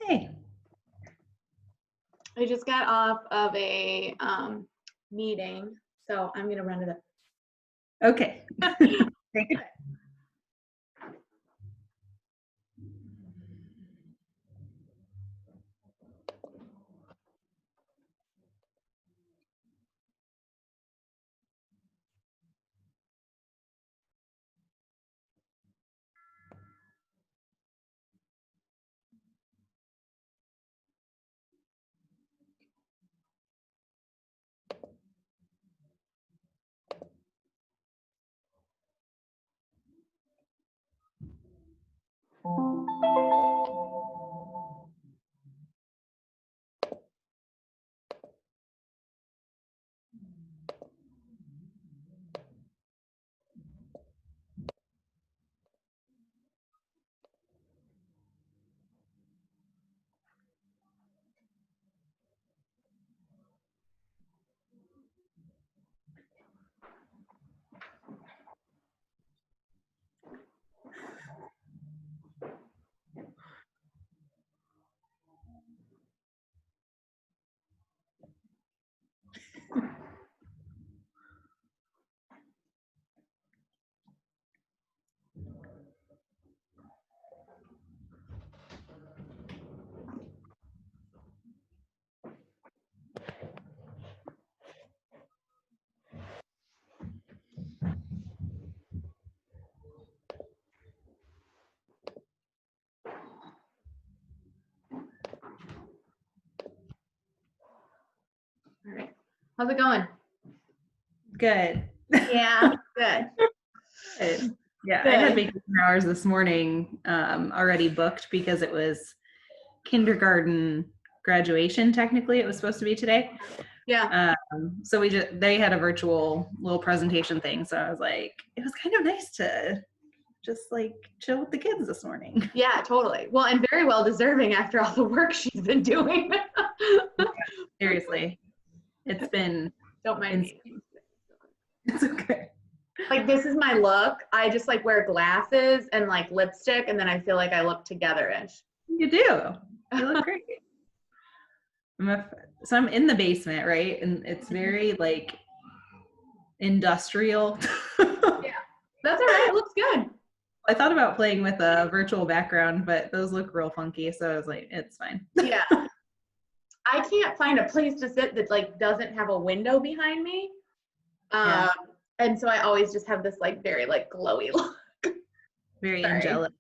Hey. I just got off of a meeting, so I'm gonna run it up. Okay. Take it. All right. How's it going? Good. Yeah, good. Good. Yeah, Good. I had vacation hours this morning already booked because it was kindergarten graduation. Technically, it was supposed to be today. Yeah. So they had a virtual little presentation thing. So I was like, it was kind of nice to just like chill with the kids this morning. Yeah, totally. Well, and very well deserving after all the work she's been doing. Seriously, it's been. Don't mind me. It's okay. Like, this is my look. I just like wear glasses and like lipstick, and then I feel like I look together-ish. You do. You look great. So I'm in the basement, right? And it's very like industrial. Yeah, that's all right. It looks good. I thought about playing with a virtual background, but those look real funky. So I was like, it's fine. Yeah. I can't find a place to sit that like doesn't have a window behind me. Yeah. And so I always just have this like very like glowy look. Very Sorry. angelic.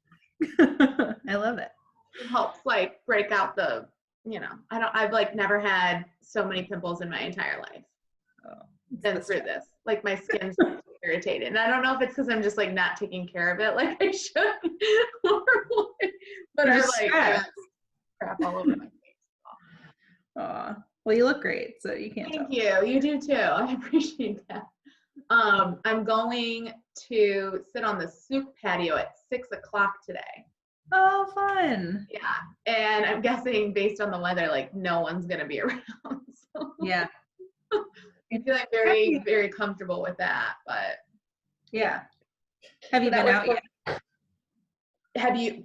I love it. It helps like break out the, I've like never had so many pimples in my entire life than through this. Like my skin's irritated. And I don't know if it's because I'm just like not taking care of it like I should or what, but I like crap all over my face. Well, you look great, so you can't Thank you. You do too. I appreciate that. I'm going to sit on the soup patio at 6 o'clock today. Oh, fun. Yeah. And I'm guessing based on the weather, like no one's going to be around. So. Yeah. I feel like very, very comfortable with that, but. Yeah. Have you been out yet?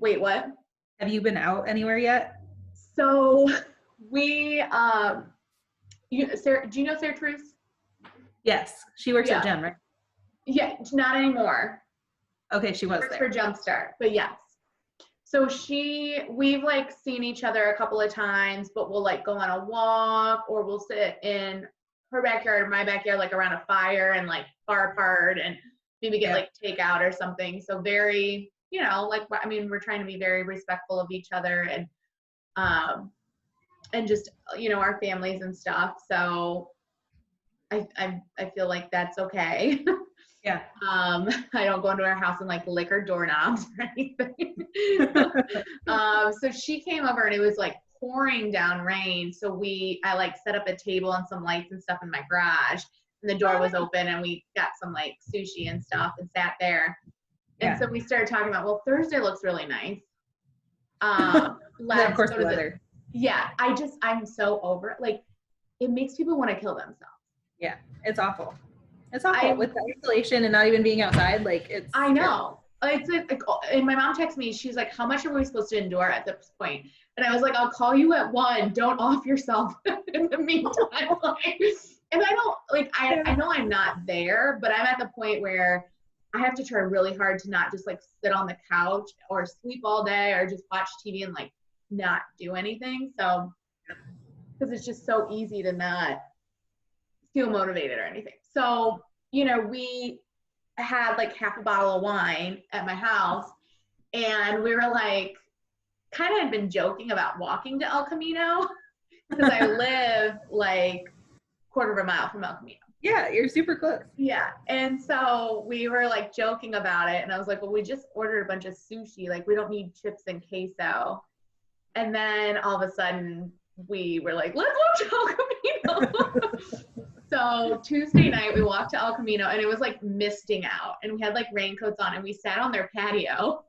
Wait, what? Have you been out anywhere yet? So we, Sarah, do you know Sarah Truce? Yes. She works at Gem, right? Yeah, not anymore. Okay, she was works there. For Jumpstart, but yes. So we've like seen each other a couple of times, but we'll like go on a walk or we'll sit in her backyard or my backyard, like around a fire and like far apart and maybe get like takeout or something. So very, we're trying to be very respectful of each other and just, our families and stuff. So I feel like that's okay. Yeah. I don't go into her house and like lick her doorknobs or anything. So she came over and it was like pouring down rain. So I like set up a table and some lights and stuff in my garage and the door was open and we got some like sushi and stuff and sat there. And so we started talking about, well, Thursday looks really nice. Of course, the weather. Yeah. I'm so over it. Like it makes people want to kill themselves. Yeah. It's awful. It's awful with the isolation and not even being outside. Like it's. I know. it's like, and my mom texted me, she's like, how much are we supposed to endure at this point? And I was like, I'll call you at 1, don't off yourself in the meantime. Like, and I don't, like, I know I'm not there, but I'm at the point where I have to try really hard to not just like sit on the couch or sleep all day or just watch TV and like not do anything. So, because it's just so easy to not feel motivated or anything. So, you know, we had like half a bottle of wine at my house, and we were like, kind of had been joking about walking to El Camino because I live like quarter of a mile from El Camino. Yeah, you're super close. Yeah. And so we were like joking about it. And I was like, well, we just ordered a bunch of sushi. Like, we don't need chips and queso. And then all of a sudden we were like, let's walk to El Camino. So Tuesday night we walked to El Camino, and it was like misting out, and we had like raincoats on, and we sat on their patio.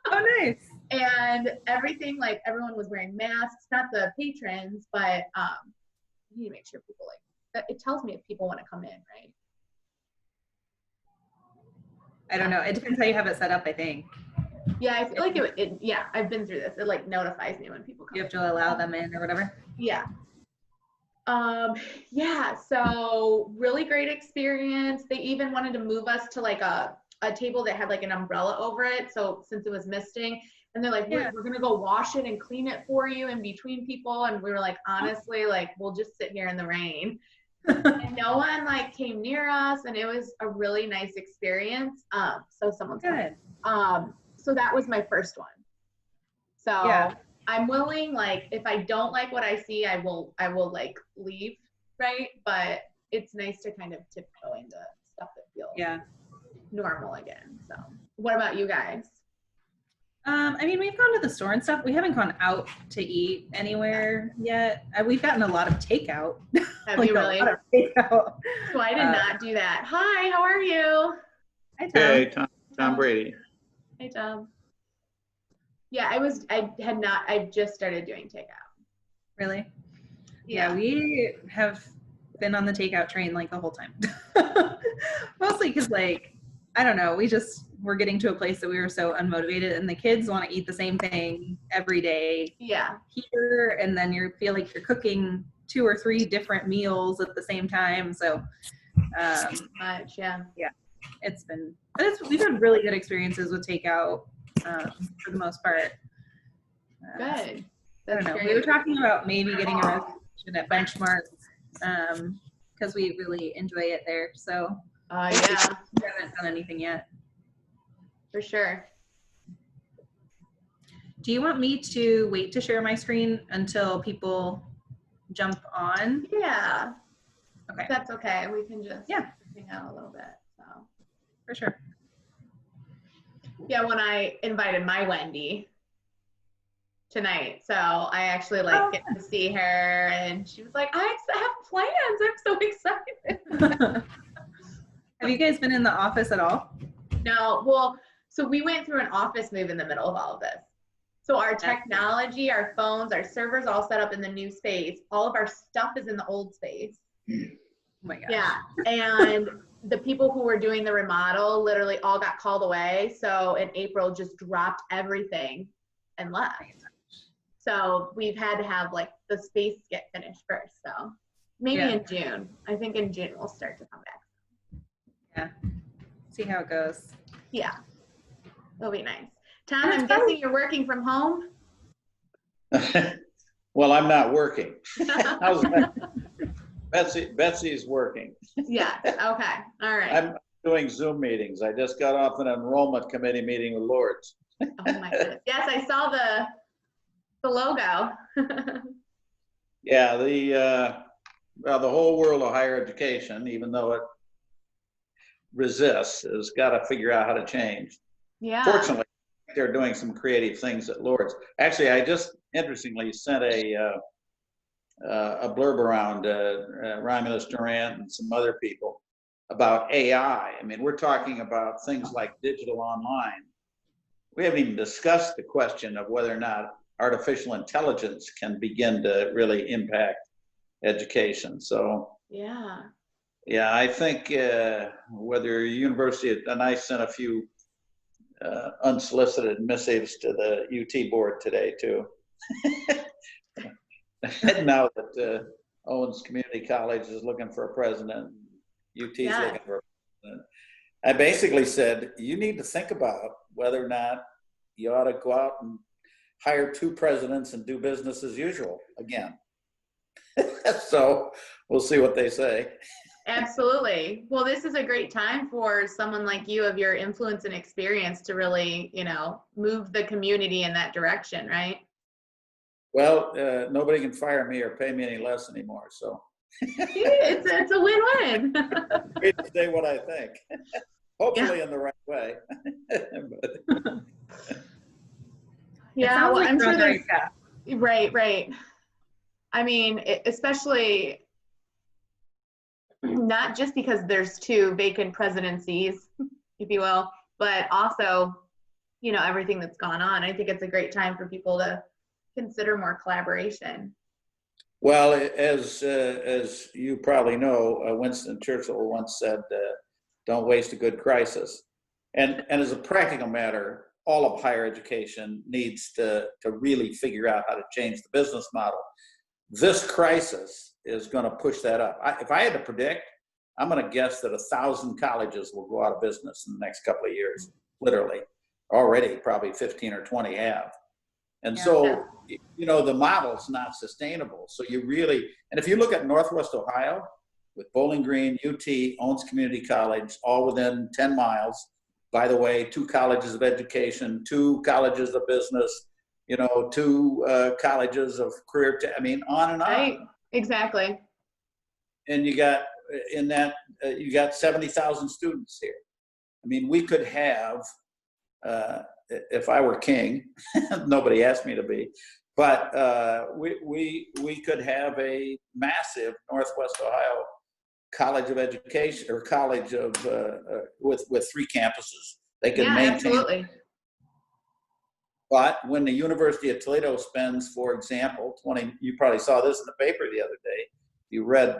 Oh, nice. And everything, like everyone was wearing masks, not the patrons, but you need to make sure people like, it tells me if people want to come in, right? I don't know. It depends how you have it set up, I think. Yeah, I feel like yeah, I've been through this. It like notifies me when people come. You have to allow them in or whatever. Yeah. Yeah, so really great experience. They even wanted to move us to like a table that had like an umbrella over it. So since it was misting, and they're like, we're gonna go wash it and clean it for you in between people. And we were like, honestly, like, we'll just sit here in the rain. And no one like came near us, and it was a really nice experience. So someone's good. So that was my first one. So yeah. I'm willing, like, if I don't like what I see, I will like leave, right? But it's nice to kind of tiptoe into stuff that feels normal again. So what about you guys? I mean, we've gone to the store and stuff. We haven't gone out to eat anywhere yet. We've gotten a lot of takeout. Have like you really? A lot of takeout. So I did not do that. Hi, how are you? Hi, Tom. Hey, Tom Brady. Hey, Tom. Yeah, I just started doing takeout. Really? Yeah, we have been on the takeout train like the whole time. Mostly because, like, I don't know, we're getting to a place that we were so unmotivated, and the kids want to eat the same thing every day. Yeah. Here, and then you feel like you're cooking 2 or 3 different meals at the same time. So, yeah, we've had really good experiences with takeout for the most part. Good. I don't know. We were talking about maybe getting a reservation at Benchmark because we really enjoy it there. So, yeah, we haven't done anything yet. For sure. Do you want me to wait to share my screen until people jump on? Yeah. Okay. That's okay. We can just hang out a little bit. So. For sure. Yeah, when I invited my Wendy tonight, so I actually get to see her, and she was like, I have plans. I'm so excited. Have you guys been in the office at all? No. Well, so we went through an office move in the middle of all of this. So our technology, our phones, our servers all set up in the new space. All of our stuff is in the old space. Oh my gosh. Yeah. And the people who were doing the remodel literally all got called away. So in April, just dropped everything and left. So we've had to have like the space get finished first. So maybe in June. I think in June we'll start to come back. Yeah. See how it goes. Yeah. It'll be nice. Tom, I'm guessing you're working from home? Well, I'm not working. How's that? Betsy's working. Yeah. Okay. All right. I'm doing Zoom meetings. I just got off an enrollment committee meeting with Lourdes. Oh my goodness. Yes, I saw the logo. Yeah, the whole world of higher education, even though it resists, has got to figure out how to change. Yeah. Fortunately, they're doing some creative things at Lourdes. Actually, I just interestingly sent a blurb around Romulus Durant and some other people about AI. I mean, we're talking about things like digital online. We haven't even discussed the question of whether or not artificial intelligence can begin to really impact education. So yeah, I think whether university, and I sent a few unsolicited missives to the UT board today too. Now that Owens Community College is looking for a president, UT's looking for a president. I basically said, you need to think about whether or not you ought to go out and hire 2 presidents and do business as usual again. So we'll see what they say. Absolutely. Well, this is a great time for someone like you of your influence and experience to really, move the community in that direction, right? Well, nobody can fire me or pay me any less anymore, so. It's a win-win. Great to say what I think. Hopefully in the right way. But, yeah, well, I'm sure there's, right. I mean, especially not just because there's 2 vacant presidencies, if you will, but also, everything that's gone on. I think it's a great time for people to consider more collaboration. Well, as you probably know, Winston Churchill once said, don't waste a good crisis. And as a practical matter, all of higher education needs to really figure out how to change the business model. This crisis is going to push that up. If I had to predict, I'm going to guess that 1,000 colleges will go out of business in the next couple of years, literally. Already probably 15 or 20 have. And so, the model's not sustainable. So you really, and if you look at Northwest Ohio, with Bowling Green, UT, Owens Community College, all within 10 miles, by the way, 2 colleges of education, 2 colleges of business, 2 colleges of career, on and on. Right, exactly. And you got, you got 70,000 students here. We could have, if I were king, nobody asked me to be, but we could have a massive Northwest Ohio college of education, or college of with 3 campuses. They could maintain. Absolutely. But when the University of Toledo spends, for example, you probably saw this in the paper the other day. You read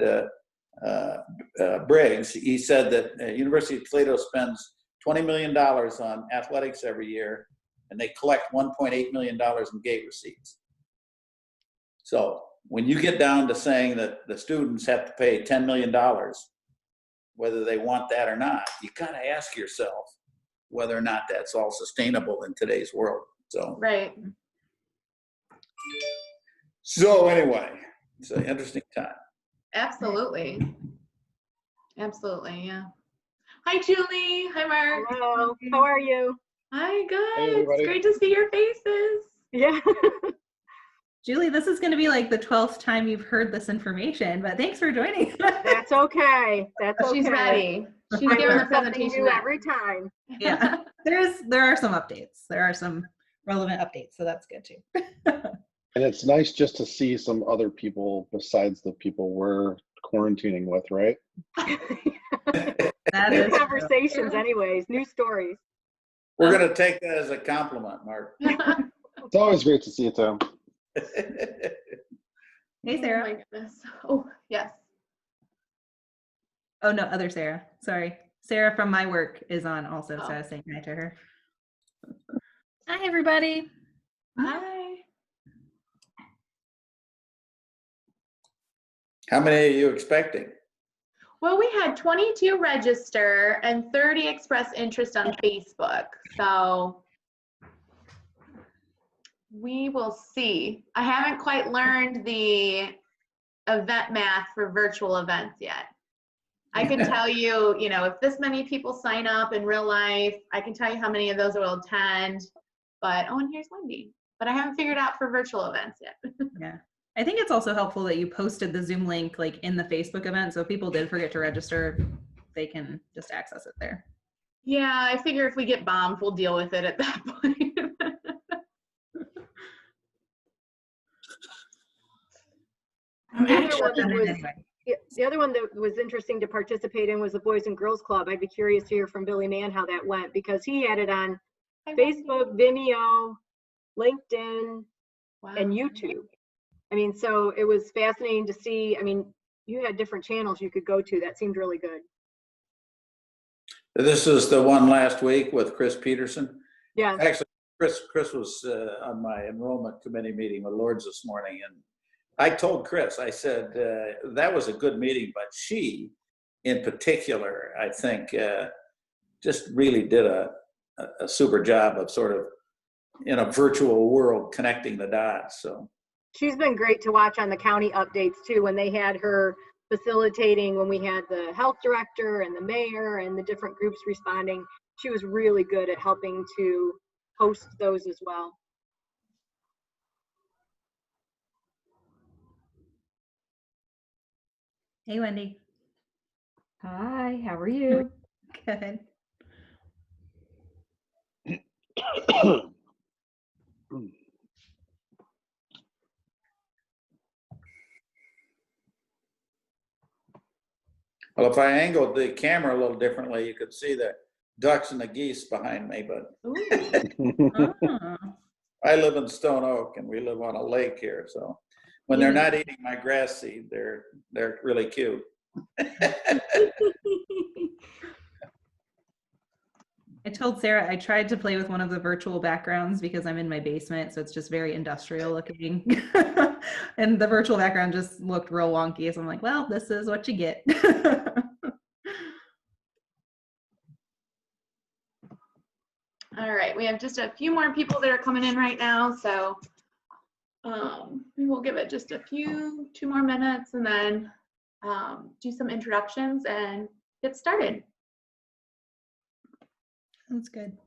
Briggs. He said that University of Toledo spends $20 million on athletics every year, and they collect $1.8 million in gate receipts. So when you get down to saying that the students have to pay $10 million, whether they want that or not, you got to ask yourself whether or not that's all sustainable in today's world. So right. So anyway, it's an interesting time. Absolutely. Absolutely, yeah. Hi, Julie. Hi, Mark. Hello. How are you? Hi, good. Hey, it's great to see your faces. Yeah. Julie, this is going to be like the 12th time you've heard this information, but thanks for joining. That's okay. That's okay. She's ready. She's I giving the learn something presentation new every time. Yeah, there are some updates. There are some relevant updates, so that's good too. And it's nice just to see some other people besides the people we're quarantining with, right? That New is conversations, anyways. New stories. We're going to take that as a compliment, Mark. It's always great to see you, Tim. Hey, Sarah. Oh, my goodness. Oh, yes. Oh no, other Sarah. Sorry, Sarah from my work is on also, so I was saying hi to her. Hi, everybody. Hi. How many are you expecting? Well, we had 22 register and 30 express interest on Facebook. So we will see. I haven't quite learned the event math for virtual events yet. I can tell you, if this many people sign up in real life, I can tell you how many of those will attend. But, and here's Wendy. But I haven't figured out for virtual events yet. Yeah. I think it's also helpful that you posted the Zoom link like in the Facebook event. So if people did forget to register, they can just access it there. Yeah, I figure if we get bombed, we'll deal with it at that point. The other one that was interesting to participate in was the Boys and Girls Club. I'd be curious to hear from Billy Mann how that went, because he had it on Facebook, Vimeo, LinkedIn, and YouTube. So it was fascinating to see. You had different channels you could go to. That seemed really good. This is the one last week with Chris Peterson. Yeah. Actually, Chris was on my enrollment committee meeting with Lords this morning, and I told Chris, I said, that was a good meeting, but she, in particular, I think, just really did a super job of sort of, in a virtual world, connecting the dots. So She's been great to watch on the county updates too, when they had her facilitating, when we had the health director and the mayor and the different groups responding. She was really good at helping to host those as well. Hey, Wendy. Hi, how are you? Good. well, if I angled the camera a little differently, you could see the ducks and the geese behind me, but Oh. I live in Stone Oak and we live on a lake here. So when they're not eating my grass seed, they're really cute. I told Sarah I tried to play with one of the virtual backgrounds because I'm in my basement, so it's just very industrial looking. And the virtual background just looked real wonky, so I'm like, well, this is what you get. All right, we have just a few more people that are coming in right now, so we'll give it just two more minutes, and then do some introductions and get started. That's good.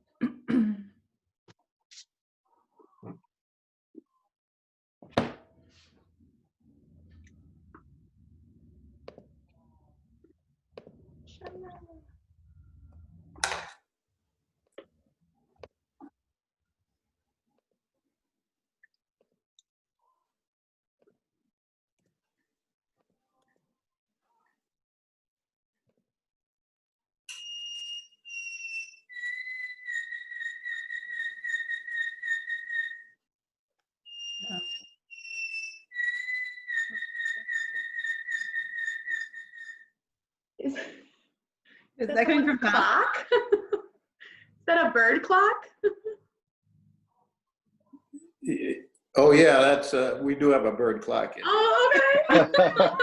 Is that coming from Tom? Clock? Is that a bird clock? Oh yeah, that's we do have a bird clock. Oh, okay. I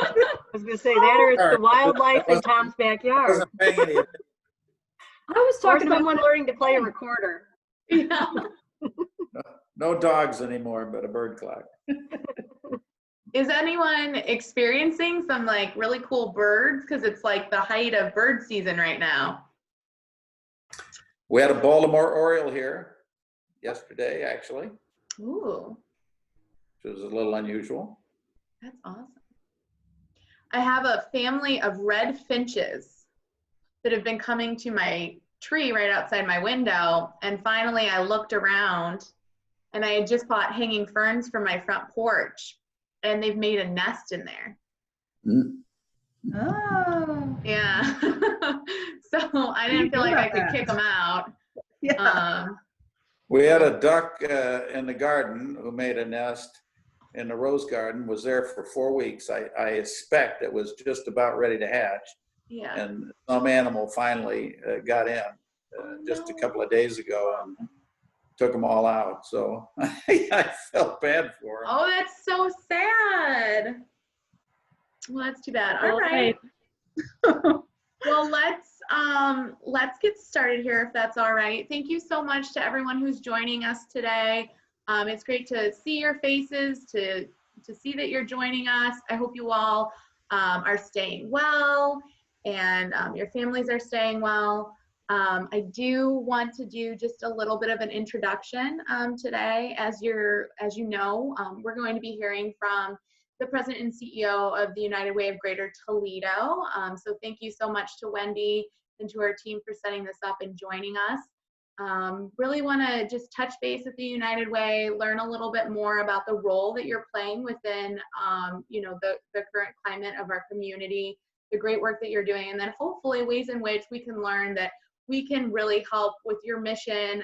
was gonna say that, or it's the wildlife in Tom's backyard. I was Or talking about someone learning to play a recorder. Yeah. No dogs anymore, but a bird clock. Is anyone experiencing some like really cool birds? Because it's like the height of bird season right now. We had a Baltimore Oriole here yesterday, actually, Ooh, which was a little unusual. that's awesome. I have a family of red finches that have been coming to my tree right outside my window. And finally I looked around and I had just bought hanging ferns for my front porch and they've made a nest in there. Mm. Oh. Yeah. So I didn't feel like I could kick them out. Yeah. We had a duck in the garden who made a nest in the rose garden, was there for 4 weeks. I expect it was just about ready to hatch. Yeah. And some animal finally got in just a couple of days ago and took them all out. So I felt bad for them. Oh, that's so sad. Well, that's too bad. All right. Well, let's get started here if that's all right. Thank you so much to everyone who's joining us today. It's great to see your faces, to see that you're joining us. I hope you all are staying well and your families are staying well. I do want to do just a little bit of an introduction today. As you know, we're going to be hearing from the President and CEO of the United Way of Greater Toledo. So thank you so much to Wendy and to our team for setting this up and joining us. Really want to just touch base with the United Way, learn a little bit more about the role that you're playing within the current climate of our community, the great work that you're doing, and then hopefully ways in which we can learn that we can really help with your mission,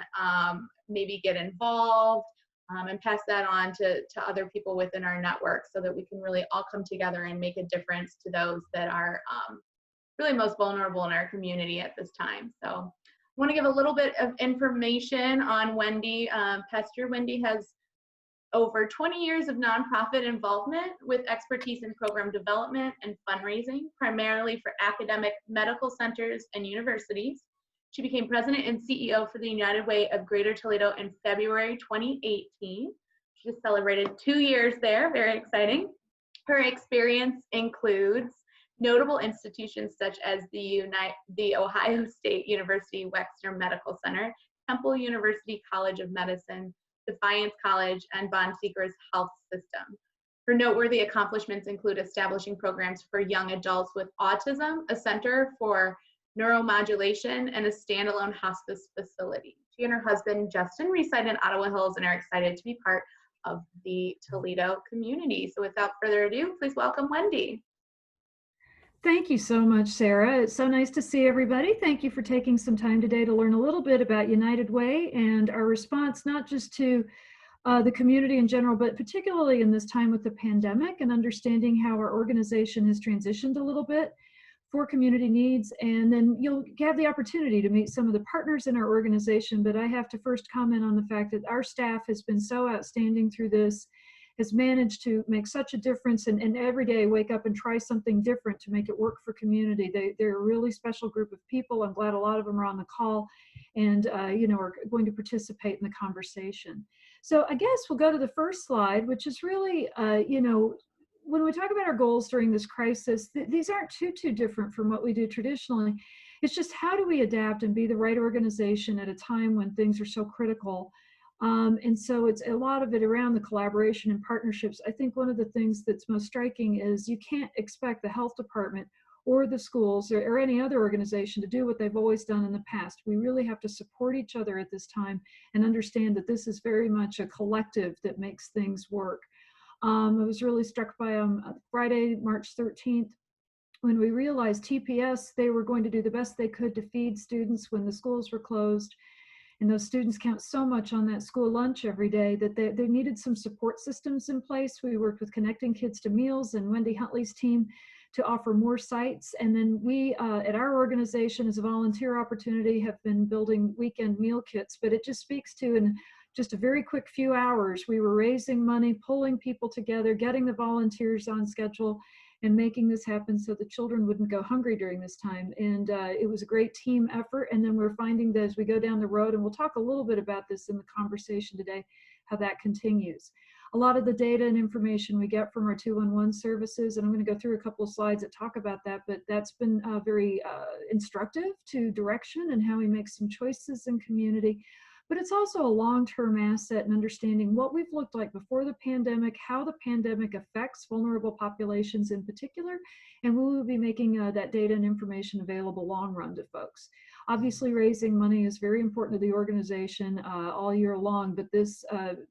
maybe get involved, and pass that on to other people within our network so that we can really all come together and make a difference to those that are really most vulnerable in our community at this time. So want to give a little bit of information on Wendy Pestrue. Wendy has over 20 years of nonprofit involvement with expertise in program development and fundraising, primarily for academic medical centers and universities. She became president and CEO for the United Way of Greater Toledo in February 2018. She just celebrated 2 years there, very exciting. Her experience includes notable institutions such as the Ohio State University Wexner Medical Center, Temple University College of Medicine, Defiance College, and Bonseekers Health System. Her noteworthy accomplishments include establishing programs for young adults with autism, a center for neuromodulation, and a standalone hospice facility. She and her husband, Justin, reside in Ottawa Hills and are excited to be part of the Toledo community. So without further ado, please welcome Wendy. Thank you so much, Sarah. It's so nice to see everybody. Thank you for taking some time today to learn a little bit about United Way and our response, not just to the community in general, but particularly in this time with the pandemic, and understanding how our organization has transitioned a little bit for community needs. And then you'll have the opportunity to meet some of the partners in our organization. But I have to first comment on the fact that our staff has been so outstanding through this, has managed to make such a difference, and every day wake up and try something different to make it work for community. They're a really special group of people. I'm glad a lot of them are on the call and are going to participate in the conversation. So I guess we'll go to the first slide, which is really, when we talk about our goals during this crisis, these aren't too different from what we do traditionally. It's just how do we adapt and be the right organization at a time when things are so critical. And so it's a lot of it around the collaboration and partnerships. I think one of the things that's most striking is you can't expect the health department or the schools or any other organization to do what they've always done in the past. We really have to support each other at this time and understand that this is very much a collective that makes things work. I was really struck by Friday, March 13th, when we realized TPS, they were going to do the best they could to feed students when the schools were closed. And those students count so much on that school lunch every day that they needed some support systems in place. We worked with Connecting Kids to Meals and Wendy Huntley's team to offer more sites. And then we, at our organization as a volunteer opportunity, have been building weekend meal kits. But it just speaks to, in just a very quick few hours, we were raising money, pulling people together, getting the volunteers on schedule, and making this happen so the children wouldn't go hungry during this time. And it was a great team effort. And then we're finding that as we go down the road, and we'll talk a little bit about this in the conversation today, how that continues. A lot of the data and information we get from our 211 services, and I'm going to go through a couple of slides that talk about that, but that's been very instructive to direction and how we make some choices in community. But it's also a long-term asset in understanding what we've looked like before the pandemic, how the pandemic affects vulnerable populations in particular, and we will be making that data and information available long run to folks. Obviously, raising money is very important to the organization all year long, but this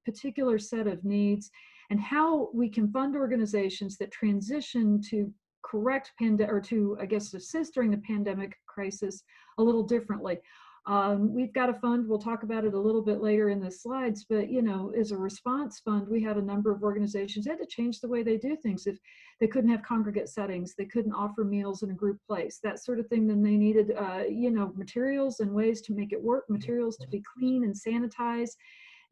particular set of needs and how we can fund organizations that transition to correct assist during the pandemic crisis a little differently. We've got a fund, we'll talk about it a little bit later in the slides, but as a response fund, we had a number of organizations that had to change the way they do things. If they couldn't have congregate settings, they couldn't offer meals in a group place, that sort of thing, then they needed materials and ways to make it work, materials to be clean and sanitized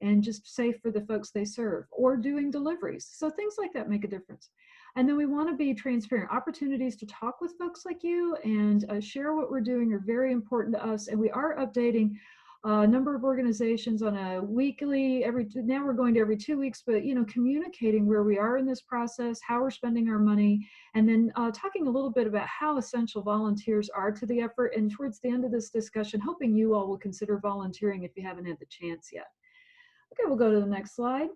and just safe for the folks they serve, or doing deliveries. So things like that make a difference. And then we want to be transparent. Opportunities to talk with folks like you and share what we're doing are very important to us. And we are updating a number of organizations on a weekly, now we're going to every 2 weeks, but communicating where we are in this process, how we're spending our money, and then talking a little bit about how essential volunteers are to the effort. And towards the end of this discussion, hoping you all will consider volunteering if you haven't had the chance yet. Okay, we'll go to the next slide.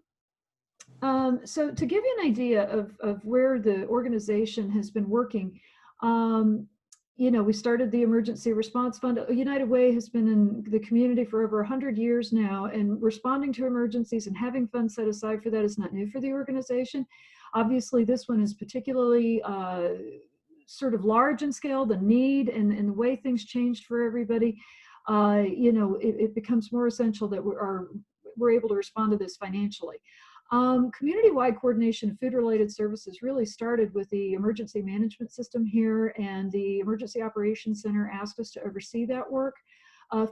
So to give you an idea of where the organization has been working, we started the Emergency Response Fund. United Way has been in the community for over 100 years now, and responding to emergencies and having funds set aside for that is not new for the organization. Obviously, this one is particularly sort of large in scale, the need and the way things changed for everybody. It becomes more essential that we're able to respond to this financially. Community-wide coordination of food-related services really started with the emergency management system here, and the Emergency Operations Center asked us to oversee that work.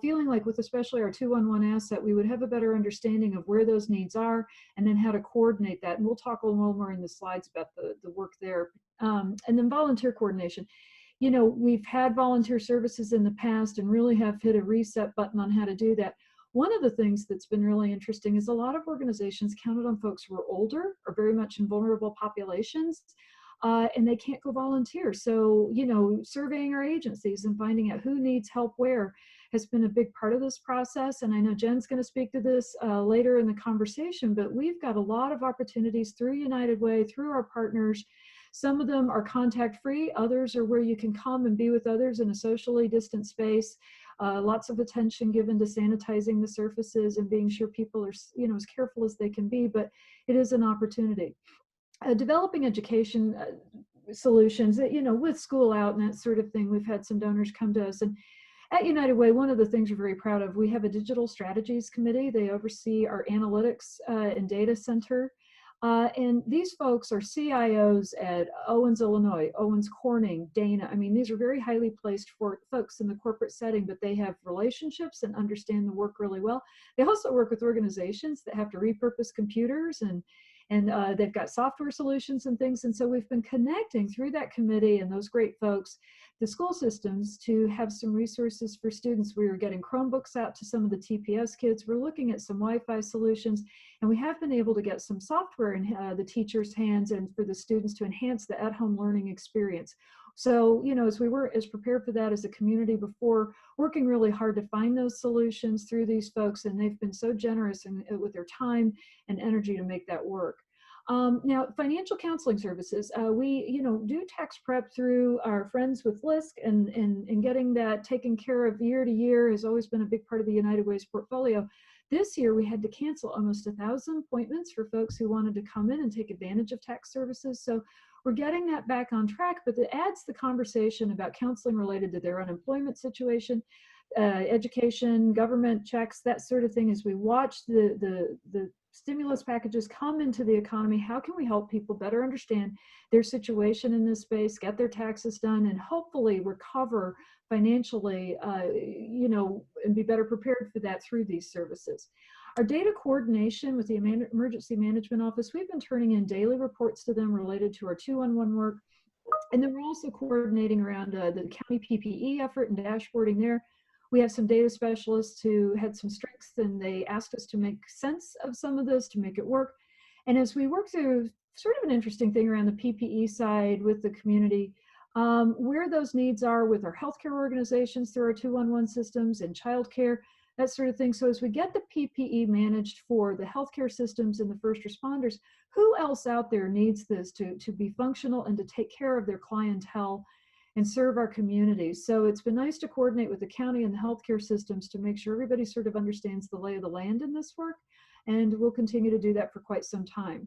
feeling like with especially our 211 asset, we would have a better understanding of where those needs are and then how to coordinate that. And we'll talk a little more in the slides about the work there. And then volunteer coordination. You know, we've had volunteer services in the past and really have hit a reset button on how to do that. One of the things that's been really interesting is a lot of organizations counted on folks who are older or very much in vulnerable populations, and they can't go volunteer. So, you know, surveying our agencies and finding out who needs help where has been a big part of this process. And I know Jen's going to speak to this later in the conversation, but we've got a lot of opportunities through United Way, through our partners. Some of them are contact free, others are where you can come and be with others in a socially distant space. Lots of attention given to sanitizing the surfaces and being sure people are, you know, as careful as they can be, but it is an opportunity. Developing education solutions, you know, with school out and that sort of thing. We've had some donors come to us, and at United Way, one of the things we're very proud of, we have a digital strategies committee. They oversee our analytics and data center. And these folks are CIOs at Owens, Illinois, Owens Corning, Dana. I mean, these are very highly placed for folks in the corporate setting, but they have relationships and understand the work really well. They also work with organizations that have to repurpose computers and they've got software solutions and things. And so we've been connecting through that committee and those great folks, the school systems, to have some resources for students. We are getting Chromebooks out to some of the TPS kids. We're looking at some Wi-Fi solutions, and we have been able to get some software in the teachers' hands and for the students to enhance the at-home learning experience. So, you know, as we were as prepared for that as a community before, working really hard to find those solutions through these folks, and they've been so generous with their time and energy to make that work. Now, financial counseling services, we, you know, do tax prep through our friends with LISC, and getting that taken care of year to year has always been a big part of the United Way's portfolio. This year, we had to cancel almost 1,000 appointments for folks who wanted to come in and take advantage of tax services. So we're getting that back on track, but it adds the conversation about counseling related to their unemployment situation, education, government checks, that sort of thing. As we watch the stimulus packages come into the economy, how can we help people better understand their situation in this space, get their taxes done, and hopefully recover financially, you know, and be better prepared for that through these services. Our data coordination with the Emergency Management Office, we've been turning in daily reports to them related to our 211 work. And then we're also coordinating around the county PPE effort and dashboarding there. We have some data specialists who had some strengths, and they asked us to make sense of some of this to make it work. And as we work through sort of an interesting thing around the PPE side with the community, where those needs are with our healthcare organizations through our 211 systems and childcare, that sort of thing. So as we get the PPE managed for the healthcare systems and the first responders, who else out there needs this to be functional and to take care of their clientele and serve our communities? So it's been nice to coordinate with the county and the healthcare systems to make sure everybody sort of understands the lay of the land in this work, and we'll continue to do that for quite some time.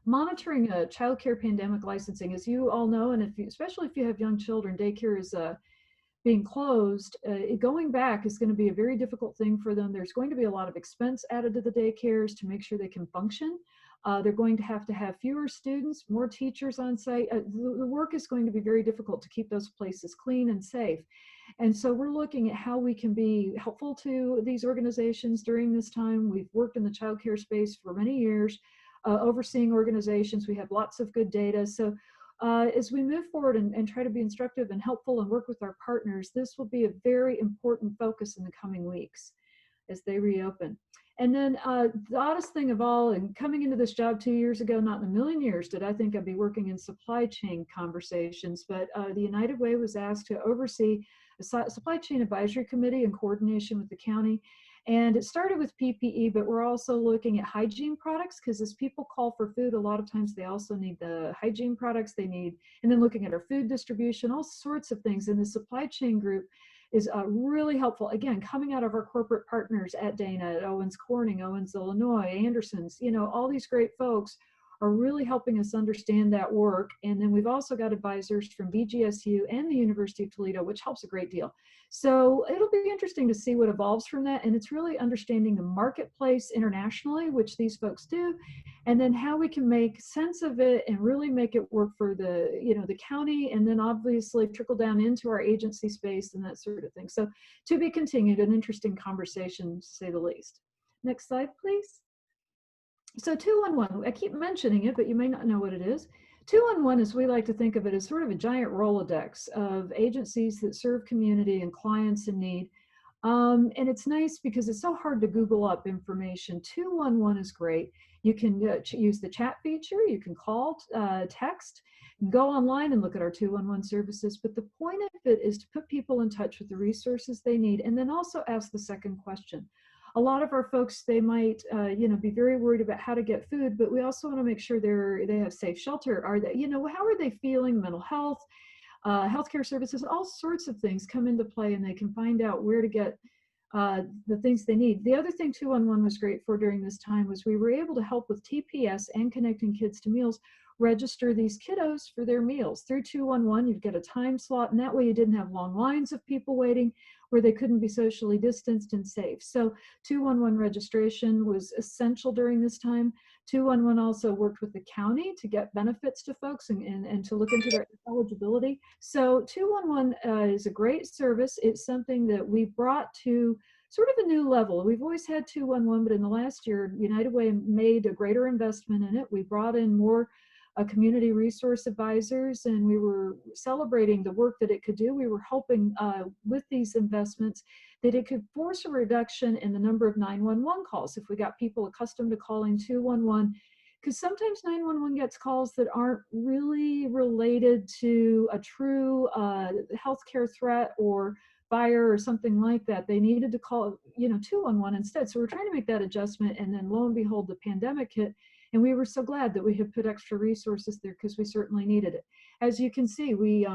Monitoring child care pandemic licensing, as you all know, and especially if you have young children, daycare is being closed. Going back is going to be a very difficult thing for them. There's going to be a lot of expense added to the daycares to make sure they can function. They're going to have fewer students, more teachers on site. The work is going to be very difficult to keep those places clean and safe. And so we're looking at how we can be helpful to these organizations during this time. We've worked in the child care space for many years, overseeing organizations. We have lots of good data. So as we move forward and try to be instructive and helpful and work with our partners, this will be a very important focus in the coming weeks as they reopen. And then the oddest thing of all, and coming into this job 2 years ago, not in a million years did I think I'd be working in supply chain conversations, but the United Way was asked to oversee a supply chain advisory committee in coordination with the county. And it started with PPE, but we're also looking at hygiene products, because as people call for food, a lot of times they also need the hygiene products they need. And then looking at our food distribution, all sorts of things. And the supply chain group is really helpful. Again, coming out of our corporate partners at Dana, at Owens Corning, Owens, Illinois, Anderson's, you know, all these great folks are really helping us understand that work. And then we've also got advisors from BGSU and the University of Toledo, which helps a great deal. So it'll be interesting to see what evolves from that. And it's really understanding the marketplace internationally, which these folks do, and then how we can make sense of it and really make it work for the, you know, the county, and then obviously trickle down into our agency space and that sort of thing. So to be continued, an interesting conversation, to say the least. Next slide, please. So 211, I keep mentioning it, but you may not know what it is. 211, as we like to think of it, is sort of a giant Rolodex of agencies that serve community and clients in need. And it's nice because it's so hard to Google up information. 211 is great. You can use the chat feature, you can call, text, go online and look at our 211 services. But the point of it is to put people in touch with the resources they need, and then also ask the second question. A lot of our folks, they might, you know, be very worried about how to get food, but we also want to make sure they have safe shelter. Are they, you know, how are they feeling? Mental health, healthcare services, all sorts of things come into play, and they can find out where to get the things they need. The other thing 211 was great for during this time was we were able to help with TPS and Connecting Kids to Meals, register these kiddos for their meals. Through 211, you'd get a time slot, and that way you didn't have long lines of people waiting where they couldn't be socially distanced and safe. So 211 registration was essential during this time. 211 also worked with the county to get benefits to folks and to look into their eligibility. So 211 is a great service. It's something that we brought to sort of a new level. We've always had 211, but in the last year, United Way made a greater investment in it. We brought in more community resource advisors, and we were celebrating the work that it could do. We were hoping with these investments that it could force a reduction in the number of 911 calls if we got people accustomed to calling 211, because sometimes 911 gets calls that aren't really related to a true healthcare threat or fire or something like that. They needed to call, you know, 211 instead. So we're trying to make that adjustment, and then lo and behold, the pandemic hit. And we were so glad that we had put extra resources there, because we certainly needed it. As you can see, we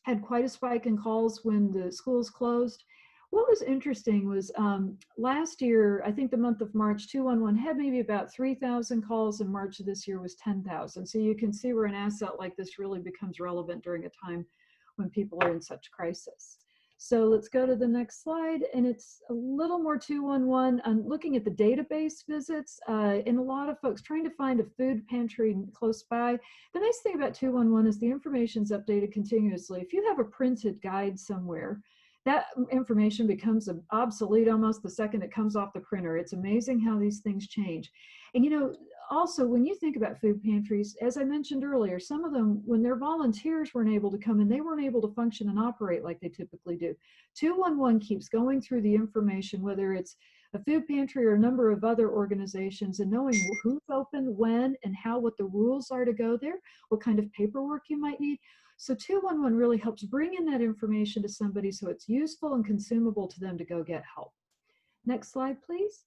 had quite a spike in calls when the schools closed. What was interesting was last year, I think the month of March, 211 had maybe about 3,000 calls, and March of this year was 10,000. So you can see where an asset like this really becomes relevant during a time when people are in such crisis. So let's go to the next slide, and it's a little more 211. I'm looking at the database visits, and a lot of folks trying to find a food pantry close by. The nice thing about 211 is the information's updated continuously. If you have a printed guide somewhere, that information becomes obsolete almost the second it comes off the printer. It's amazing how these things change. And you know, also, when you think about food pantries, as I mentioned earlier, some of them, when their volunteers weren't able to come in, they weren't able to function and operate like they typically do. 211 keeps going through the information, whether it's a food pantry or a number of other organizations, and knowing who's open, when, and how, what the rules are to go there, what kind of paperwork you might need. So 211 really helps bring in that information to somebody so it's useful and consumable to them to go get help. Next slide, please.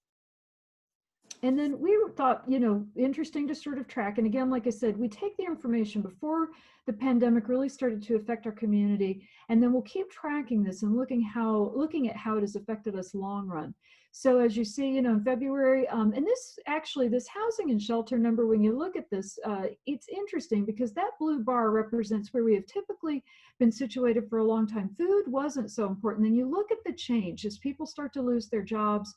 And then we thought, you know, interesting to sort of track. And again, like I said, we take the information before the pandemic really started to affect our community, and then we'll keep tracking this and looking at how it has affected us long run. So as you see, you know, in February, and this housing and shelter number, when you look at this, it's interesting because that blue bar represents where we have typically been situated for a long time. Food wasn't so important. Then you look at the change as people start to lose their jobs,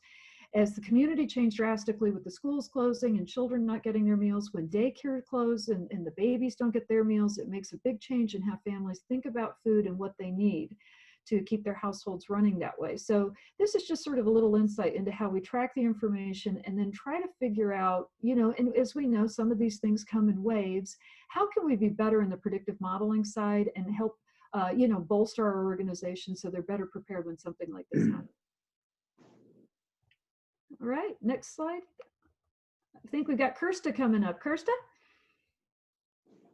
as the community changed drastically with the schools closing and children not getting their meals, when daycare closed and the babies don't get their meals, it makes a big change in how families think about food and what they need to keep their households running that way. So this is just sort of a little insight into how we track the information and then try to figure out, you know, and as we know, some of these things come in waves. How can we be better in the predictive modeling side and help, you know, bolster our organization so they're better prepared when something like this happens? All right, next slide. I think we've got Kirsta coming up. Kirsta?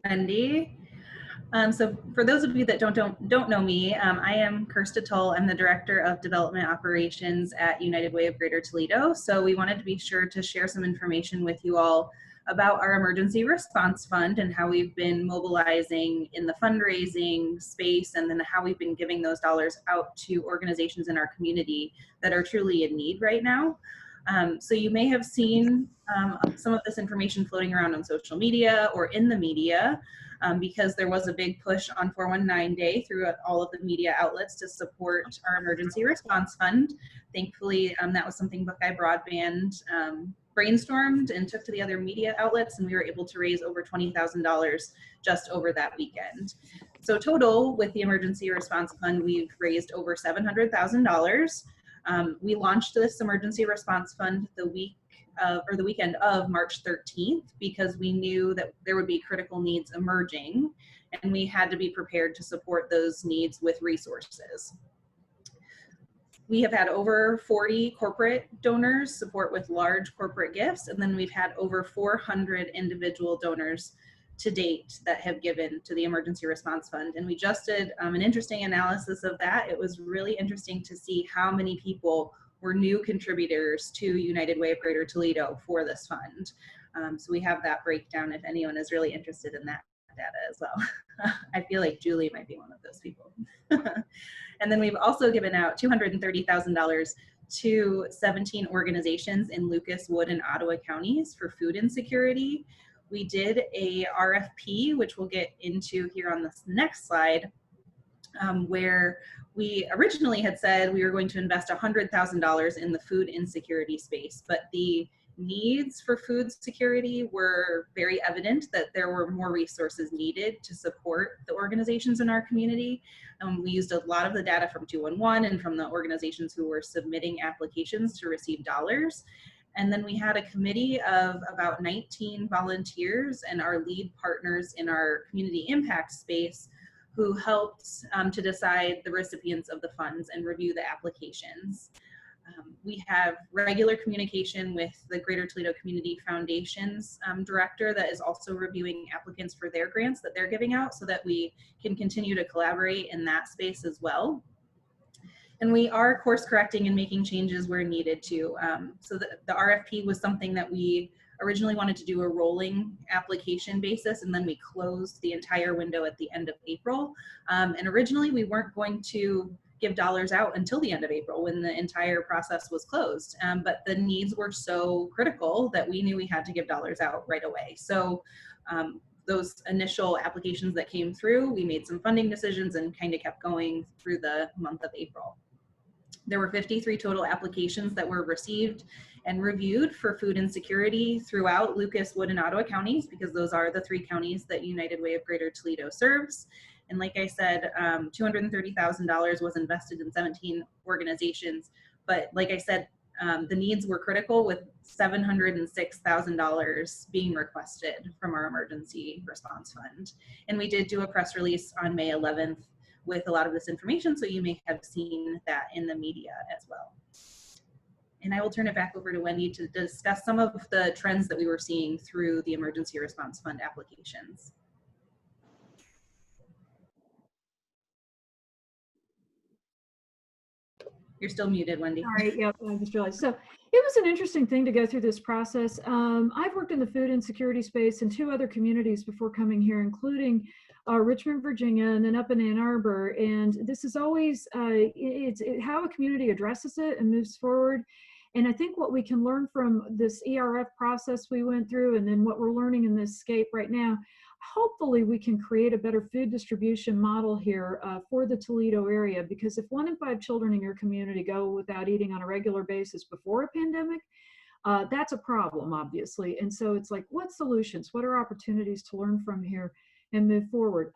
Wendy. So for those of you that don't know me, I am Kirsta Tull. I'm the Director of Development Operations at United Way of Greater Toledo. So we wanted to be sure to share some information with you all about our emergency response fund and how we've been mobilizing in the fundraising space, and then how we've been giving those dollars out to organizations in our community that are truly in need right now. So you may have seen some of this information floating around on social media or in the media, because there was a big push on 419 Day through all of the media outlets to support our emergency response fund. Thankfully, that was something Buckeye Broadband brainstormed and took to the other media outlets, and we were able to raise over $20,000 just over that weekend. So total, with the emergency response fund, we've raised over $700,000. We launched this emergency response fund the weekend of March 13th, because we knew that there would be critical needs emerging, and we had to be prepared to support those needs with resources. We have had over 40 corporate donors support with large corporate gifts, and then we've had over 400 individual donors to date that have given to the Emergency Response Fund. And we just did an interesting analysis of that. It was really interesting to see how many people were new contributors to United Way of Greater Toledo for this fund. So we have that breakdown if anyone is really interested in that data as well. I feel like Julie might be one of those people. And then we've also given out $230,000 to 17 organizations in Lucas, Wood, and Ottawa counties for food insecurity. We did a RFP, which we'll get into here on this next slide, where we originally had said we were going to invest $100,000 in the food insecurity space, but the needs for food security were very evident, that there were more resources needed to support the organizations in our community. We used a lot of the data from 211 and from the organizations who were submitting applications to receive dollars. And then we had a committee of about 19 volunteers and our lead partners in our community impact space who helped to decide the recipients of the funds and review the applications. We have regular communication with the Greater Toledo Community Foundation's director that is also reviewing applicants for their grants that they're giving out, so that we can continue to collaborate in that space as well. And we are course correcting and making changes where needed to. So the RFP was something that we originally wanted to do a rolling application basis, and then we closed the entire window at the end of April. And originally we weren't going to give dollars out until the end of April when the entire process was closed. But the needs were so critical that we knew we had to give dollars out right away. So those initial applications that came through, we made some funding decisions and kind of kept going through the month of April. There were 53 total applications that were received and reviewed for food insecurity throughout Lucas, Wood, and Ottawa counties, because those are the 3 counties that United Way of Greater Toledo serves. And like I said, $230,000 was invested in 17 organizations. But like I said, the needs were critical, with $706,000 being requested from our emergency response fund. And we did do a press release on May 11th with a lot of this information, so you may have seen that in the media as well. And I will turn it back over to Wendy to discuss some of the trends that we were seeing through the emergency response fund applications. You're still muted, Wendy. Sorry, yep, I just realized. So it was an interesting thing to go through this process. I've worked in the food insecurity space in 2 other communities before coming here, including Richmond, Virginia, and then up in Ann Arbor. And this is always it's how a community addresses it and moves forward. And I think what we can learn from this ERF process we went through, and then what we're learning in this scape right now, hopefully we can create a better food distribution model here for the Toledo area. Because if 1 in 5 children in your community go without eating on a regular basis before a pandemic, that's a problem, obviously. And so it's like, what solutions, what are opportunities to learn from here and move forward?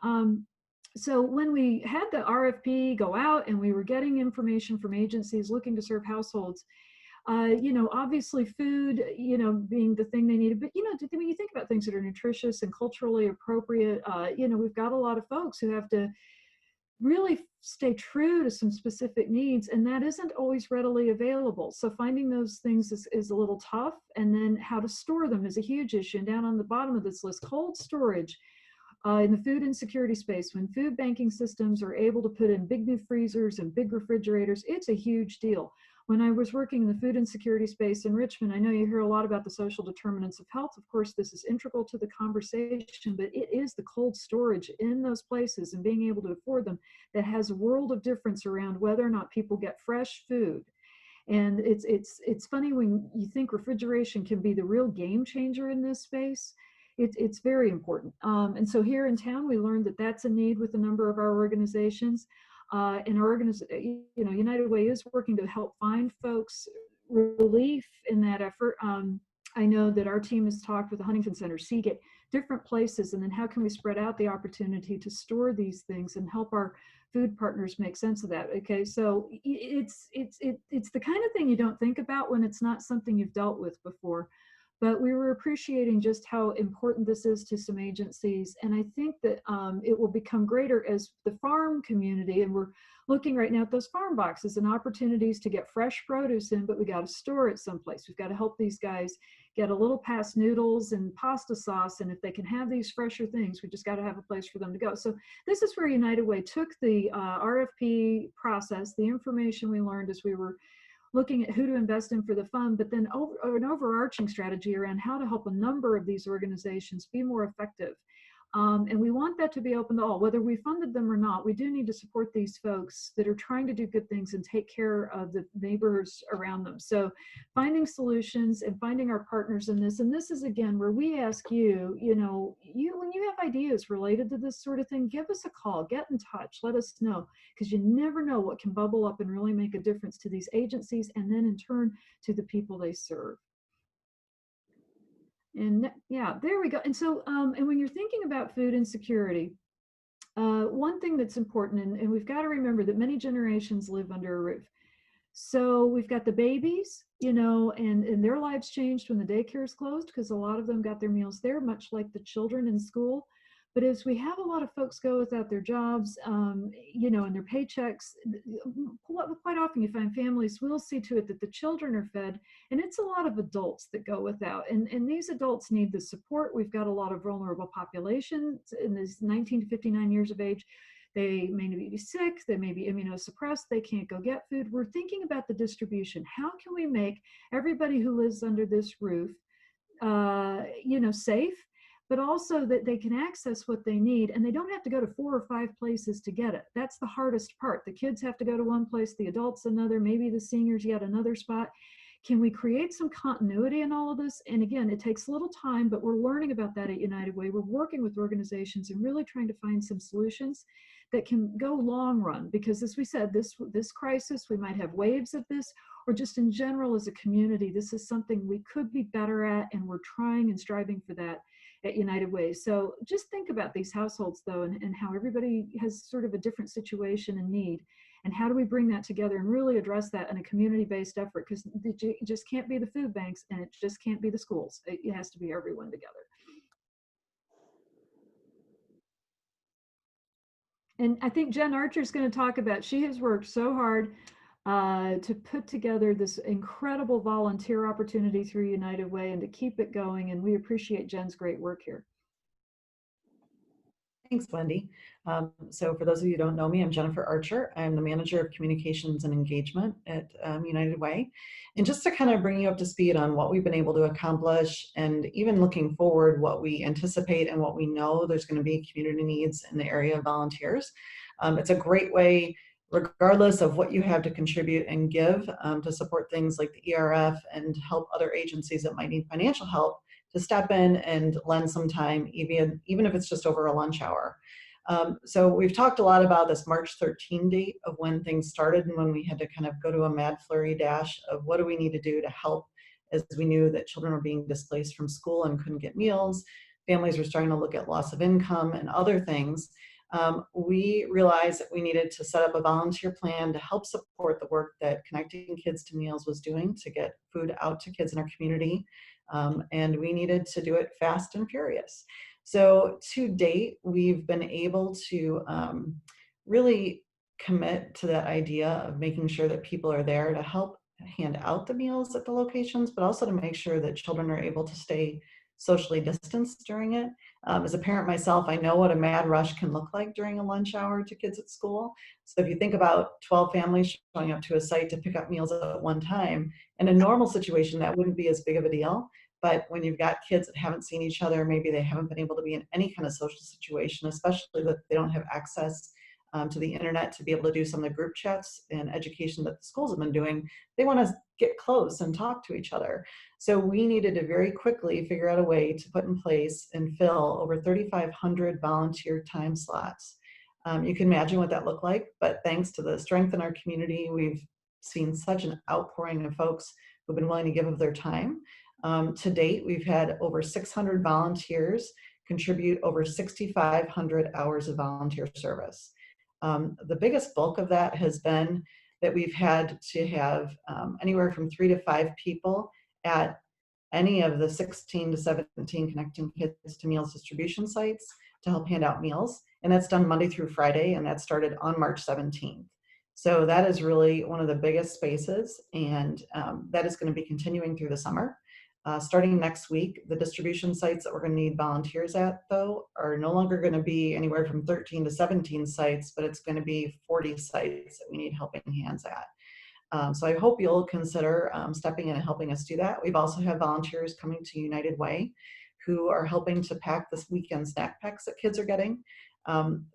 So when we had the RFP go out and we were getting information from agencies looking to serve households, you know, obviously food, you know, being the thing they needed, but, you know, when you think about things that are nutritious and culturally appropriate, you know, we've got a lot of folks who have to really stay true to some specific needs, and that isn't always readily available. So finding those things is a little tough, and then how to store them is a huge issue. And down on the bottom of this list, cold storage. In the food insecurity space, when food banking systems are able to put in big new freezers and big refrigerators, it's a huge deal. When I was working in the food insecurity space in Richmond, I know you hear a lot about the social determinants of health. Of course, this is integral to the conversation, but it is the cold storage in those places and being able to afford them that has a world of difference around whether or not people get fresh food. And it's funny when you think refrigeration can be the real game changer in this space. It's very important. And so here in town, we learned that that's a need with a number of our organizations. And our United Way is working to help find folks relief in that effort. I know that our team has talked with the Huntington Center, Seagate, different places, and then how can we spread out the opportunity to store these things and help our food partners make sense of that. Okay, so it's the kind of thing you don't think about when it's not something you've dealt with before. But we were appreciating just how important this is to some agencies. And I think that it will become greater as the farm community, and we're looking right now at those farm boxes and opportunities to get fresh produce in, but we got to store it someplace. We've got to help these guys get a little past noodles and pasta sauce. And if they can have these fresher things, we just got to have a place for them to go. So this is where United Way took the RFP process, the information we learned as we were looking at who to invest in for the fund, but then an overarching strategy around how to help a number of these organizations be more effective. And we want that to be open to all, whether we funded them or not. We do need to support these folks that are trying to do good things and take care of the neighbors around them. So finding solutions and finding our partners in this. And this is, again, where we ask you, when you have ideas related to this sort of thing, give us a call, get in touch, let us know, because you never know what can bubble up and really make a difference to these agencies and then in turn to the people they serve. And yeah, there we go. And so, and when you're thinking about food insecurity, one thing that's important, and we've got to remember that many generations live under a roof. So we've got the babies, and their lives changed when the daycare is closed because a lot of them got their meals there, much like the children in school. But as we have a lot of folks go without their jobs, and their paychecks, quite often you find families will see to it that the children are fed, and it's a lot of adults that go without. And these adults need the support. We've got a lot of vulnerable populations in this 19 to 59 years of age. They may be sick, they may be immunosuppressed, they can't go get food. We're thinking about the distribution. How can we make everybody who lives under this roof, safe, but also that they can access what they need and they don't have to go to 4 or 5 places to get it. That's the hardest part. The kids have to go to one place, the adults another, maybe the seniors yet another spot. Can we create some continuity in all of this? And again, it takes a little time, but we're learning about that at United Way. We're working with organizations and really trying to find some solutions that can go long run, because as we said, this crisis, we might have waves of this, or just in general as a community, this is something we could be better at, and we're trying and striving for that at United Way. So just think about these households though, and how everybody has sort of a different situation and need, and how do we bring that together and really address that in a community-based effort, because it just can't be the food banks and it just can't be the schools. It has to be everyone together. And I think Jen Archer is going to talk about, she has worked so hard to put together this incredible volunteer opportunity through United Way and to keep it going. And we appreciate Jen's great work here. Thanks, Wendy. So for those of you who don't know me, I'm Jennifer Archer. I'm the Manager of Communications and Engagement at United Way. And just to kind of bring you up to speed on what we've been able to accomplish, and even looking forward, what we anticipate and what we know there's going to be community needs in the area of volunteers. It's a great way, regardless of what you have to contribute and give, to support things like the ERF and help other agencies that might need financial help, to step in and lend some time, even if it's just over a lunch hour. So we've talked a lot about this March 13 date of when things started and when we had to kind of go to a mad flurry dash of what do we need to do to help, as we knew that children were being displaced from school and couldn't get meals. Families were starting to look at loss of income and other things. We realized that we needed to set up a volunteer plan to help support the work that Connecting Kids to Meals was doing to get food out to kids in our community. And we needed to do it fast and furious. So to date, we've been able to really commit to that idea of making sure that people are there to help hand out the meals at the locations, but also to make sure that children are able to stay socially distanced during it. As a parent myself, I know what a mad rush can look like during a lunch hour to kids at school. So if you think about 12 families showing up to a site to pick up meals at one time, in a normal situation, that wouldn't be as big of a deal. But when you've got kids that haven't seen each other, maybe they haven't been able to be in any kind of social situation, especially that they don't have access to the internet to be able to do some of the group chats and education that the schools have been doing. They want to get close and talk to each other. So we needed to very quickly figure out a way to put in place and fill over 3,500 volunteer time slots. You can imagine what that looked like, but thanks to the strength in our community, we've seen such an outpouring of folks who've been willing to give of their time. To date, we've had over 600 volunteers contribute over 6,500 hours of volunteer service. The biggest bulk of that has been that we've had to have anywhere from 3 to 5 people at any of the 16 to 17 Connecting Kids to Meals distribution sites to help hand out meals. And that's done Monday through Friday, and that started on March 17th. So that is really one of the biggest spaces, and that is going to be continuing through the summer. Starting next week, the distribution sites that we're going to need volunteers at, though, are no longer going to be anywhere from 13 to 17 sites, but it's going to be 40 sites that we need helping hands at. So I hope you'll consider stepping in and helping us do that. We've also had volunteers coming to United Way who are helping to pack this weekend snack packs that kids are getting.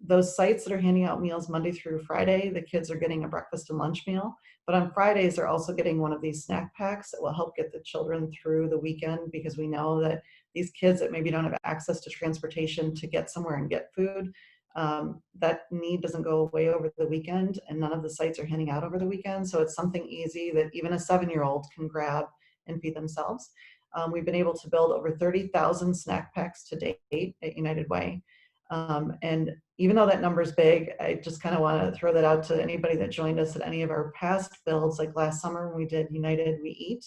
Those sites that are handing out meals Monday through Friday, the kids are getting a breakfast and lunch meal, but on Fridays they're also getting one of these snack packs that will help get the children through the weekend, because we know that these kids that maybe don't have access to transportation to get somewhere and get food, that need doesn't go away over the weekend, and none of the sites are handing out over the weekend. So it's something easy that even a 7-year-old can grab and feed themselves. We've been able to build over 30,000 snack packs to date at United Way. And even though that number is big, I just kind of want to throw that out to anybody that joined us at any of our past builds, like last summer when we did United We Eat.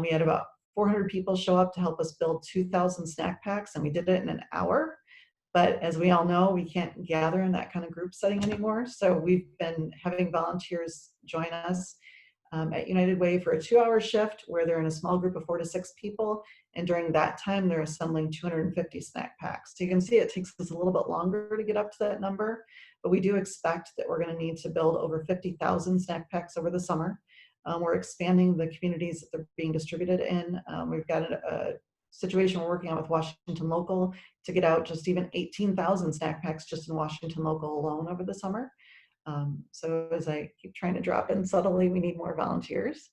We had about 400 people show up to help us build 2,000 snack packs, and we did it in an hour. But as we all know, we can't gather in that kind of group setting anymore. So we've been having volunteers join us at United Way for a 2-hour shift where they're in a small group of 4 to 6 people. And during that time, they're assembling 250 snack packs. So you can see it takes us a little bit longer to get up to that number, but we do expect that we're going to need to build over 50,000 snack packs over the summer. We're expanding the communities that they're being distributed in. We've got a situation we're working on with Washington Local to get out just even 18,000 snack packs just in Washington Local alone over the summer. So as I keep trying to drop in subtly, we need more volunteers.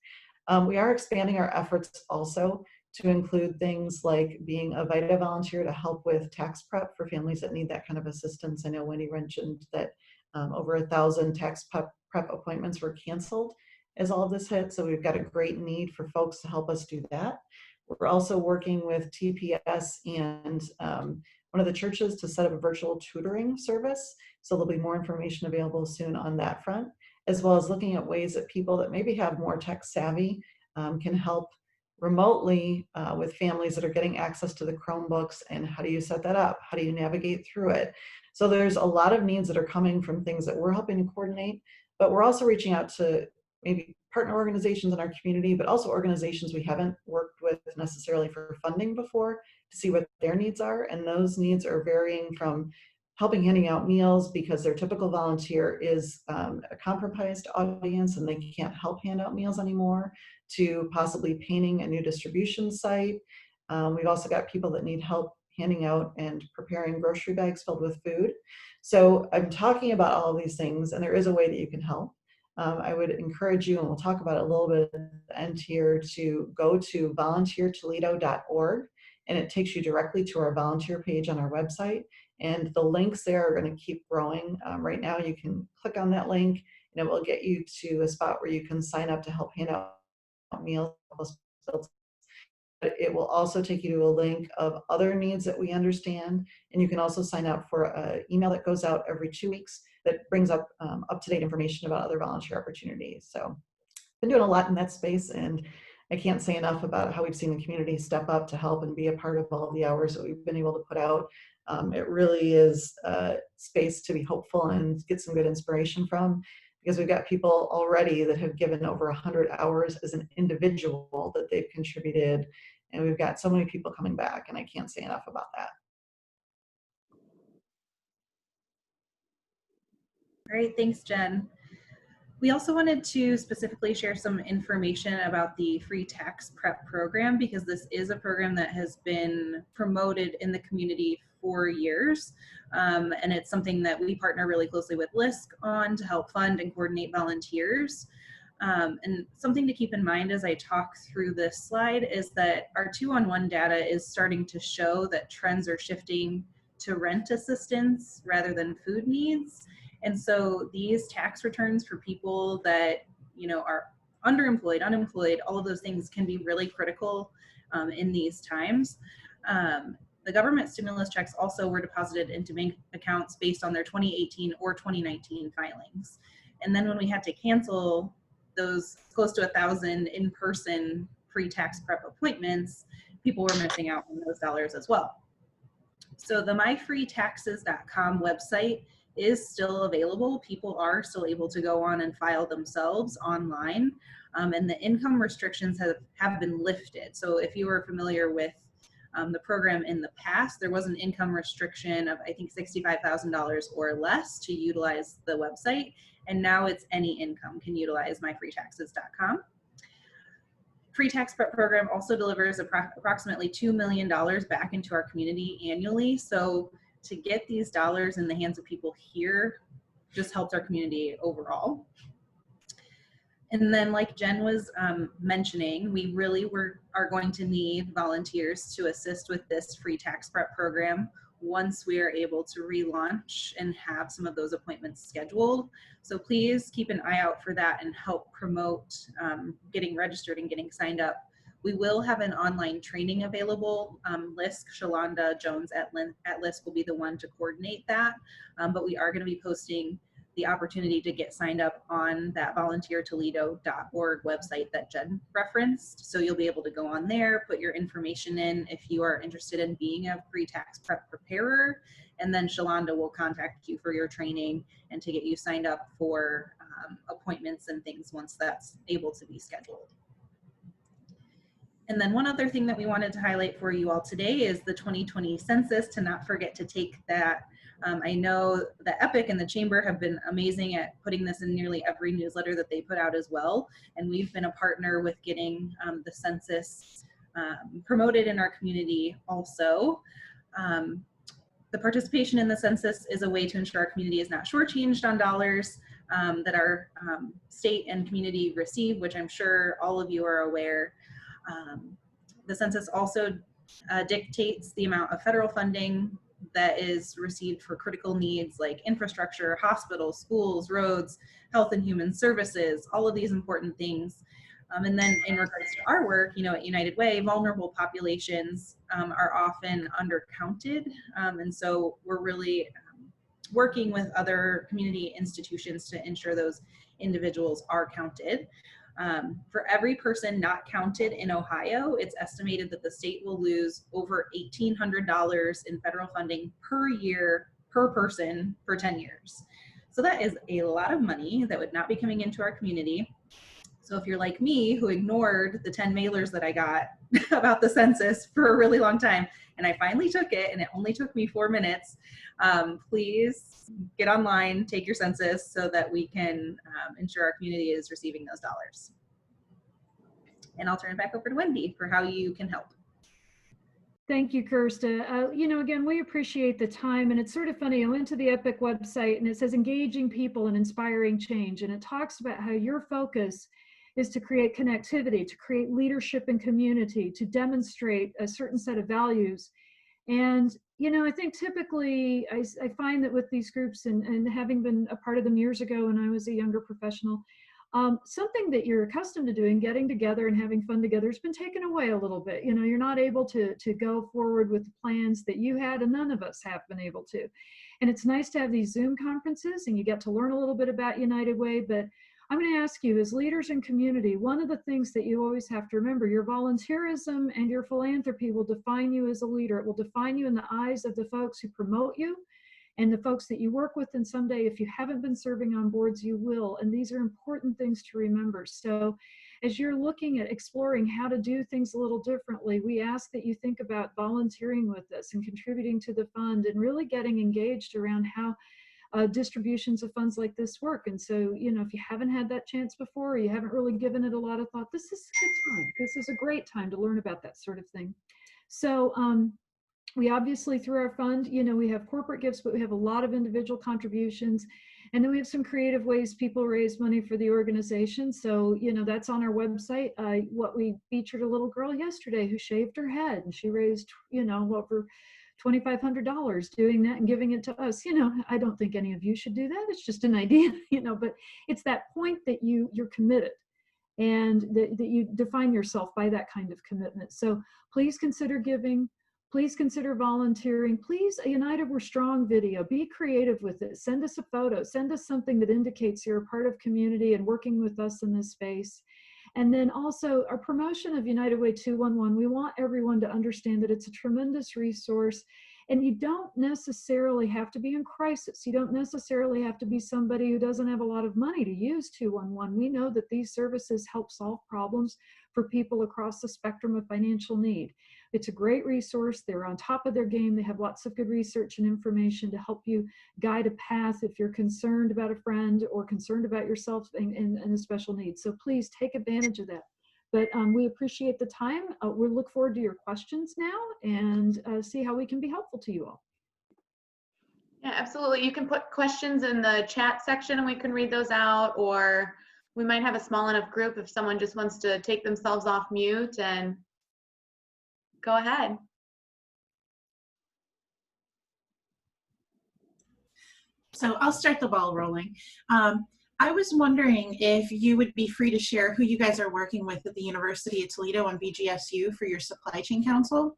We are expanding our efforts also to include things like being a VITA volunteer to help with tax prep for families that need that kind of assistance. I know Wendy mentioned that over 1,000 tax prep appointments were canceled as all of this hit. So we've got a great need for folks to help us do that. We're also working with TPS and one of the churches to set up a virtual tutoring service. So there'll be more information available soon on that front, as well as looking at ways that people that maybe have more tech savvy can help remotely with families that are getting access to the Chromebooks, and how do you set that up? How do you navigate through it? So there's a lot of needs that are coming from things that we're helping to coordinate, but we're also reaching out to maybe partner organizations in our community, but also organizations we haven't worked with necessarily for funding before to see what their needs are. And those needs are varying from helping handing out meals because their typical volunteer is a compromised audience and they can't help hand out meals anymore, to possibly painting a new distribution site. We've also got people that need help handing out and preparing grocery bags filled with food. So I'm talking about all of these things, and there is a way that you can help. I would encourage you, and we'll talk about it a little bit at the end here, to go to volunteertoledo.org, and it takes you directly to our volunteer page on our website. And the links there are going to keep growing. Right now, you can click on that link, and it will get you to a spot where you can sign up to help hand out meals. It will also take you to a link of other needs that we understand, and you can also sign up for an email that goes out every 2 weeks that brings up up-to-date information about other volunteer opportunities. So I've been doing a lot in that space, and I can't say enough about how we've seen the community step up to help and be a part of all of the hours that we've been able to put out. It really is a space to be hopeful and get some good inspiration from, because we've got people already that have given over 100 hours as an individual that they've contributed, and we've got so many people coming back, and I can't say enough about that. Great, thanks, Jen. We also wanted to specifically share some information about the free tax prep program, because this is a program that has been promoted in the community for years. And it's something that we partner really closely with LISC on to help fund and coordinate volunteers. And something to keep in mind as I talk through this slide is that our 2-on-1 data is starting to show that trends are shifting to rent assistance rather than food needs. And so these tax returns for people that, you know, are underemployed, unemployed, all of those things can be really critical in these times. The government stimulus checks also were deposited into bank accounts based on their 2018 or 2019 filings. And then when we had to cancel those close to 1,000 in-person pre-tax prep appointments, people were missing out on those dollars as well. So the myfreetaxes.com website is still available. People are still able to go on and file themselves online, and the income restrictions have been lifted. So if you were familiar with the program in the past, there was an income restriction of, I think, $65,000 or less to utilize the website, and now it's any income can utilize myfreetaxes.com. Free tax prep program also delivers approximately $2 million back into our community annually. So to get these dollars in the hands of people here just helps our community overall. And then, like Jen was mentioning, we really are going to need volunteers to assist with this free tax prep program once we are able to relaunch and have some of those appointments scheduled. So please keep an eye out for that and help promote getting registered and getting signed up. We will have an online training available. LISC, Shalonda Jones at LISC will be the one to coordinate that, but we are going to be posting the opportunity to get signed up on that volunteertoledo.org website that Jen referenced. So you'll be able to go on there, put your information in if you are interested in being a pre-tax prep preparer, and then Shalonda will contact you for your training and to get you signed up for appointments and things once that's able to be scheduled. And then one other thing that we wanted to highlight for you all today is the 2020 census, to not forget to take that. I know the EPIC and the Chamber have been amazing at putting this in nearly every newsletter that they put out as well. And we've been a partner with getting the census promoted in our community also. The participation in the census is a way to ensure our community is not shortchanged on dollars that our state and community receive, which I'm sure all of you are aware. The census also dictates the amount of federal funding that is received for critical needs like infrastructure, hospitals, schools, roads, health and human services, all of these important things. And then in regards to our work, you know, at United Way, vulnerable populations are often undercounted. And so we're really working with other community institutions to ensure those individuals are counted. For every person not counted in Ohio, it's estimated that the state will lose over $1,800 in federal funding per year per person for 10 years. So that is a lot of money that would not be coming into our community. So if you're like me, who ignored the 10 mailers that I got about the census for a really long time, and I finally took it, and it only took me 4 minutes, please get online, take your census so that we can ensure our community is receiving those dollars. And I'll turn it back over to Wendy for how you can help. Thank you, Kirsta. You know, again, we appreciate the time, and it's sort of funny. I went to the EPIC website and it says engaging people and inspiring change, and it talks about how your focus is to create connectivity, to create leadership and community, to demonstrate a certain set of values. And, you know, I think typically I find that with these groups and having been a part of them years ago when I was a younger professional, something that you're accustomed to doing, getting together and having fun together, has been taken away a little bit. You know, you're not able to go forward with the plans that you had, and none of us have been able to. And it's nice to have these Zoom conferences and you get to learn a little bit about United Way, but I'm going to ask you, as leaders in community, one of the things that you always have to remember, your volunteerism and your philanthropy will define you as a leader. It will define you in the eyes of the folks who promote you and the folks that you work with. And someday, if you haven't been serving on boards, you will. And these are important things to remember. So as you're looking at exploring how to do things a little differently, we ask that you think about volunteering with us and contributing to the fund and really getting engaged around how distributions of funds like this work. And so, you know, if you haven't had that chance before, or you haven't really given it a lot of thought, this is a good time. This is a great time to learn about that sort of thing. So we obviously, through our fund, you know, we have corporate gifts, but we have a lot of individual contributions. And then we have some creative ways people raise money for the organization. So, you know, that's on our website. What we featured a little girl yesterday who shaved her head, and she raised, you know, over $2,500 doing that and giving it to us. You know, I don't think any of you should do that. It's just an idea, you know, but it's that point that you're committed, and that you define yourself by that kind of commitment. So please consider giving. Please consider volunteering. Please, a United We're Strong video, be creative with it. Send us a photo, send us something that indicates you're a part of community and working with us in this space. And then also our promotion of United Way 211, we want everyone to understand that it's a tremendous resource, and you don't necessarily have to be in crisis. You don't necessarily have to be somebody who doesn't have a lot of money to use 211. We know that these services help solve problems for people across the spectrum of financial need. It's a great resource. They're on top of their game. They have lots of good research and information to help you guide a path if you're concerned about a friend or concerned about yourself and a special need. So please take advantage of that. But we appreciate the time. We look forward to your questions now and see how we can be helpful to you all. Yeah, absolutely. You can put questions in the chat section and we can read those out, or we might have a small enough group if someone just wants to take themselves off mute and go ahead. So I'll start the ball rolling. I was wondering if you would be free to share who you guys are working with at the University of Toledo and BGSU for your supply chain council.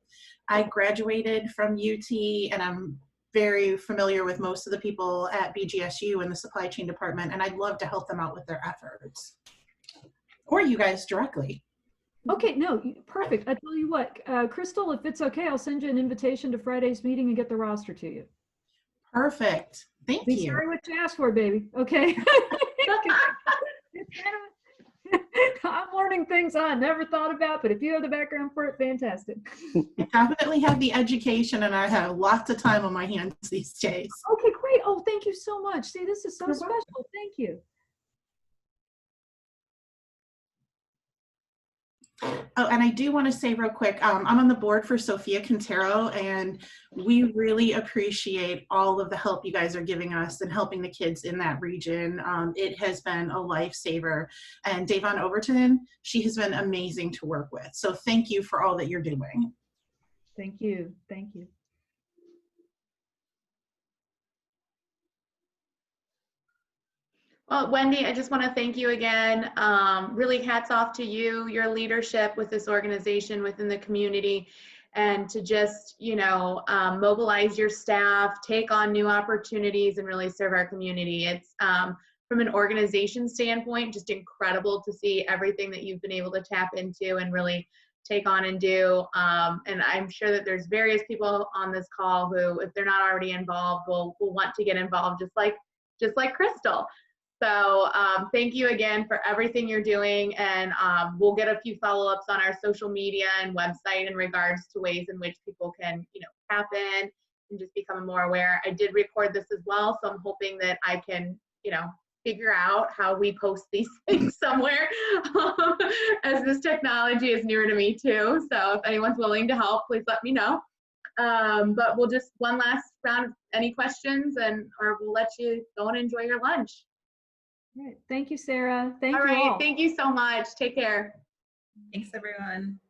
I graduated from UT and I'm very familiar with most of the people at BGSU in the supply chain department, and I'd love to help them out with their efforts. Or you guys directly. Okay, no, perfect. I tell you what, Crystal, if it's okay, I'll send you an invitation to Friday's meeting and get the roster to you. Perfect. Thank you. Be sorry what you asked for, baby. Okay. I'm learning things I never thought about, but if you have the background for it, fantastic. I definitely have the education and I have lots of time on my hands these days. Okay, great. Oh, thank you so much. See, this is so special. Thank you. Oh, and I do want to say real quick, I'm on the board for Sophia Quintero, and we really appreciate all of the help you guys are giving us and helping the kids in that region. It has been a lifesaver. And Davon Overton, she has been amazing to work with. So thank you for all that you're doing. Thank you. Thank you. Well, Wendy, I just want to thank you again. Really hats off to you, your leadership with this organization within the community, and to just, you know, mobilize your staff, take on new opportunities, and really serve our community. It's from an organization standpoint, just incredible to see everything that you've been able to tap into and really take on and do. And I'm sure that there's various people on this call who, if they're not already involved, will want to get involved, just like Crystal. So thank you again for everything you're doing, and we'll get a few follow-ups on our social media and website in regards to ways in which people can, you know, tap in and just become more aware. I did record this as well, so I'm hoping that I can, you know, figure out how we post these things somewhere, as this technology is newer to me too. So if anyone's willing to help, please let me know. But we'll just one last round of any questions, or we'll let you go and enjoy your lunch. All right. Thank you, Sarah. Thank you all. all. Thank you so much. Take care. Thanks, everyone.